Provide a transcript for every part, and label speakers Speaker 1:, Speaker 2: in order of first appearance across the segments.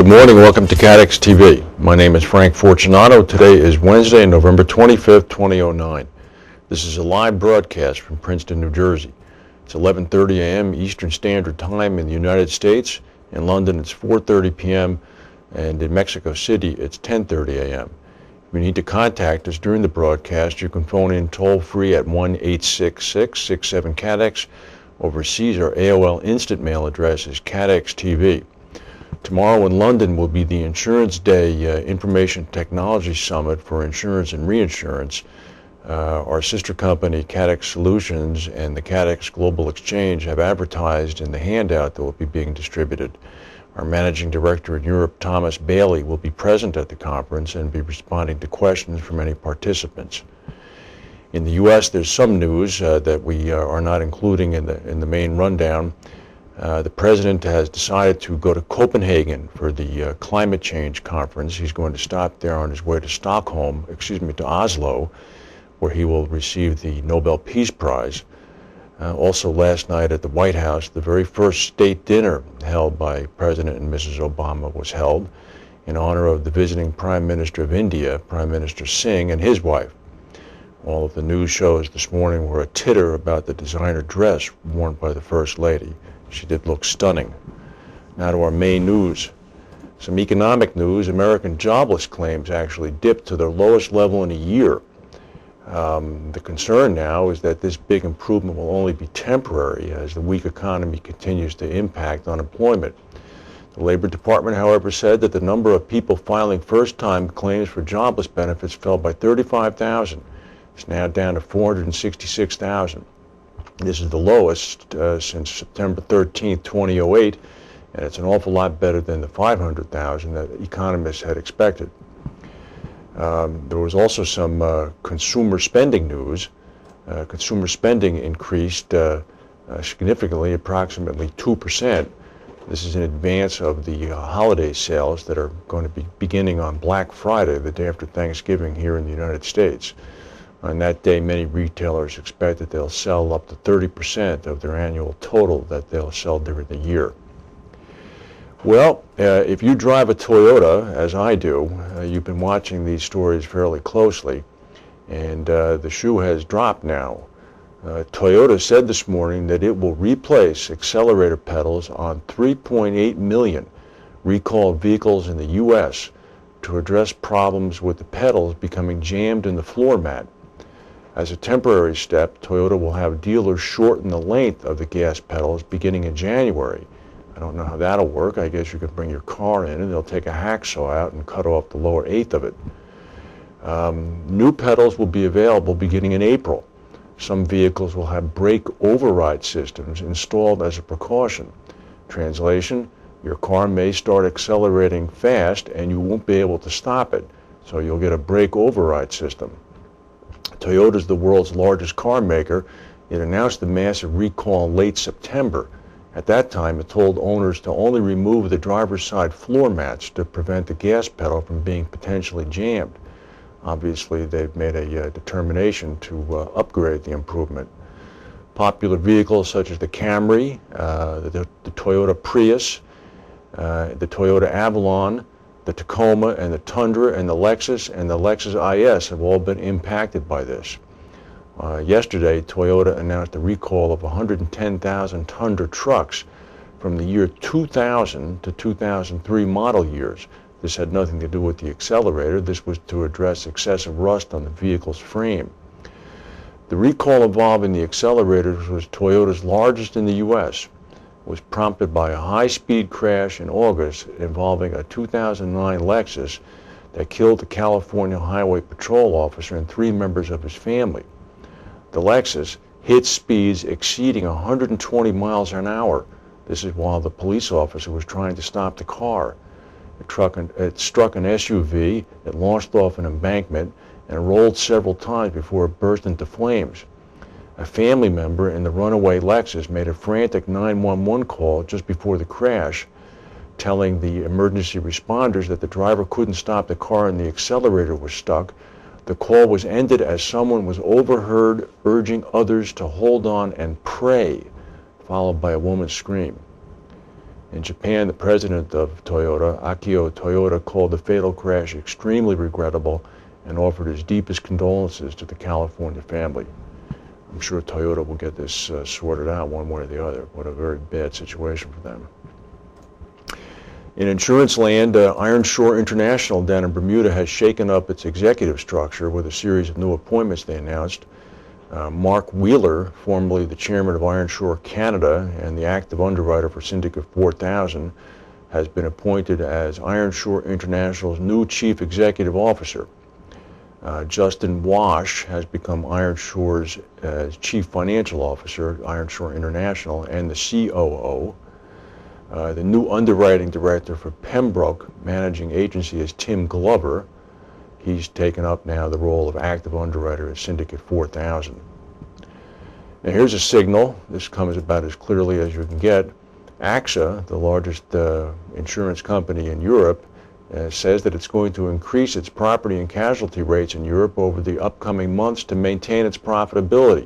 Speaker 1: Good morning, welcome to CATEX-TV. My name is Frank Fortunato. Today is Wednesday, November 25th, 2009. This is a live broadcast from Princeton, New Jersey. It's 11:30 a.m. Eastern Standard Time in the United States. In London, it's 4:30 p.m. and in Mexico City, it's 10:30 a.m. If you need to contact us during the broadcast, you can phone in toll-free at 1-866-67-CATEX. Overseas, our AOL Instant Mail address is CATEX-TV. Tomorrow in London will be the Insurance Day Information Technology Summit for Insurance and Reinsurance. Our sister company, CATEX Solutions, and the CATEX Global Exchange have advertised in the handout that will be being distributed. Our Managing Director in Europe, Thomas Bailey, will be present at the conference and be responding to questions from any participants. In the U.S., there's some news that we are not including in the main rundown. The President has decided to go to Copenhagen for the climate change conference. He's going to stop there on his way to to Oslo, where he will receive the Nobel Peace Prize. Also last night at the White House, the very first state dinner held by President and Mrs. Obama was held in honor of the visiting Prime Minister of India, Prime Minister Singh, and his wife. All of the news shows this morning were a titter about the designer dress worn by the First Lady. She did look stunning. Now to our main news. Some economic news. American jobless claims actually dipped to their lowest level in a year. The concern now is that this big improvement will only be temporary as the weak economy continues to impact unemployment. The Labor Department, however, said that the number of people filing first-time claims for jobless benefits fell by 35,000. It's now down to 466,000. This is the lowest since September 13th, 2008, and it's an awful lot better than the 500,000 that economists had expected. There was also some consumer spending news. Consumer spending increased significantly, approximately 2%. This is in advance of the holiday sales that are going to be beginning on Black Friday, the day after Thanksgiving here in the United States. On that day, many retailers expect that they'll sell up to 30% of their annual total that they'll sell during the year. Well, if you drive a Toyota, as I do, you've been watching these stories fairly closely, and the shoe has dropped now. Toyota said this morning that it will replace accelerator pedals on 3.8 million recalled vehicles in the U.S. to address problems with the pedals becoming jammed in the floor mat. As a temporary step, Toyota will have dealers shorten the length of the gas pedals beginning in January. I don't know how that'll work. I guess you could bring your car in and they'll take a hacksaw out and cut off the lower eighth of it. New pedals will be available beginning in April. Some vehicles will have brake override systems installed as a precaution. Translation, your car may start accelerating fast and you won't be able to stop it, so you'll get a brake override system. Toyota is the world's largest car maker. It announced the massive recall in late September. At that time, it told owners to only remove the driver's side floor mats to prevent the gas pedal from being potentially jammed. Obviously, they've made a determination to upgrade the improvement. Popular vehicles such as the Camry, the Toyota Prius, the Toyota Avalon, the Tacoma and the Tundra and the Lexus IS have all been impacted by this. Yesterday, Toyota announced the recall of 110,000 Tundra trucks from the year 2000 to 2003 model years. This had nothing to do with the accelerator. This was to address excessive rust on the vehicle's frame. The recall involving the accelerators was Toyota's largest in the U.S. It was prompted by a high-speed crash in August involving a 2009 Lexus that killed the California Highway Patrol officer and 3 members of his family. The Lexus hit speeds exceeding 120 miles an hour. This is while the police officer was trying to stop the car. It struck an SUV, it launched off an embankment, and rolled several times before it burst into flames. A family member in the runaway Lexus made a frantic 911 call just before the crash, telling the emergency responders that the driver couldn't stop the car and the accelerator was stuck. The call was ended as someone was overheard urging others to hold on and pray, followed by a woman's scream. In Japan, the president of Toyota, Akio Toyoda, called the fatal crash extremely regrettable and offered his deepest condolences to the California family. I'm sure Toyota will get this sorted out one way or the other. What a very bad situation for them. In insurance land, Ironshore International down in Bermuda has shaken up its executive structure with a series of new appointments they announced. Mark Wheeler, formerly the chairman of Ironshore Canada and the active underwriter for Syndicate 4000, has been appointed as Ironshore International's new chief executive officer. Justin Wash has become Ironshore's chief financial officer, Ironshore International, and the COO. The new underwriting director for Pembroke Managing Agency is Tim Glover. He's taken up now the role of active underwriter at Syndicate 4000. Now here's a signal. This comes about as clearly as you can get. AXA, the largest insurance company in Europe, says that it's going to increase its property and casualty rates in Europe over the upcoming months to maintain its profitability.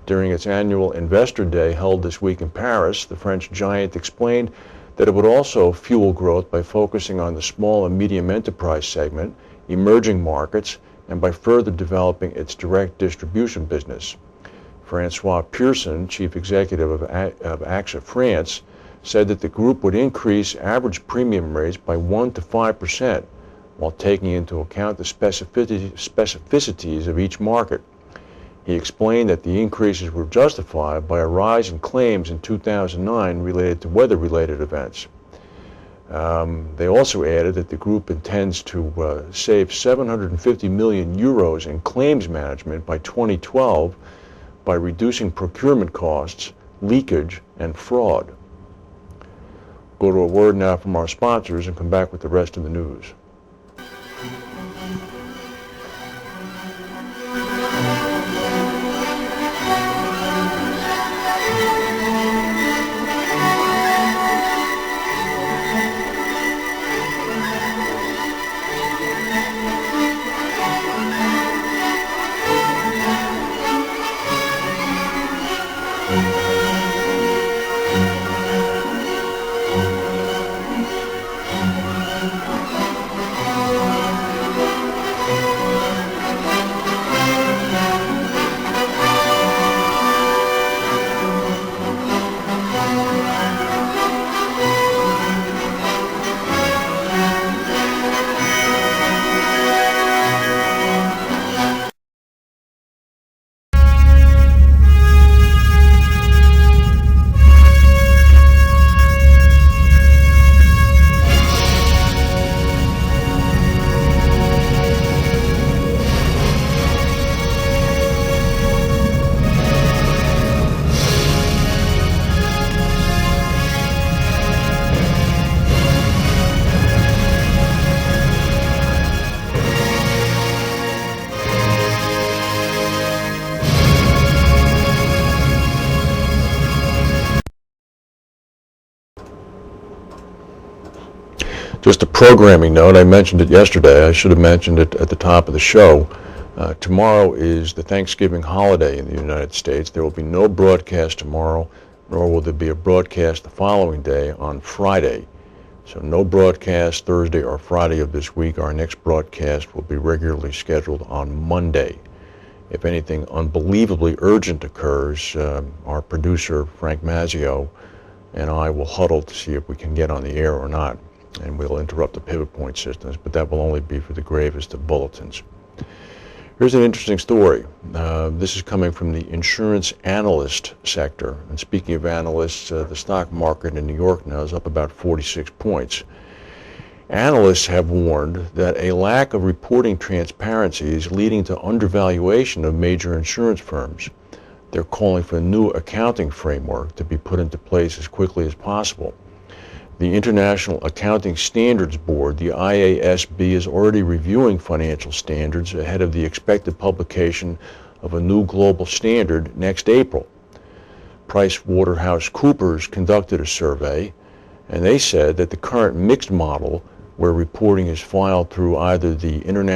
Speaker 1: During its annual Investor Day held this week in Paris, the French giant explained that it would also fuel growth by focusing on the small and medium enterprise segment, emerging markets, and by further developing its direct distribution business. Francois Pearson, chief executive of AXA France, said that the group would increase average premium rates by 1 to 5% while taking into account the specificities of each market. He explained that the increases were justified by a rise in claims in 2009 related to weather-related events. They also added that the group intends to save 750 million euros in claims management by 2012 by reducing procurement costs, leakage, and fraud. Go to a word now from our sponsors and come back with the rest of the news. Just a programming note, I mentioned it yesterday, I should have mentioned it at the top of the show. Tomorrow is the Thanksgiving holiday in the United States. There will be no broadcast tomorrow, nor will there be a broadcast the following day on Friday. So no broadcast Thursday or Friday of this week. Our next broadcast will be regularly scheduled on Monday. If anything unbelievably urgent occurs, our producer, Frank Mazzio, and I will huddle to see if we can get on the air or not. And we'll interrupt the pivot point systems, but that will only be for the gravest of bulletins. Here's an interesting story. This is coming from the insurance analyst sector. And speaking of analysts, the stock market in New York now is up about 46 points. Analysts have warned that a lack of reporting transparency is leading to undervaluation of major insurance firms. They're calling for a new accounting framework to be put into place as quickly as possible. The International Accounting Standards Board, the IASB, is already reviewing financial standards ahead of the expected publication of a new global standard next April. PricewaterhouseCoopers conducted a survey, and they said that the current mixed model, where reporting is filed through either the International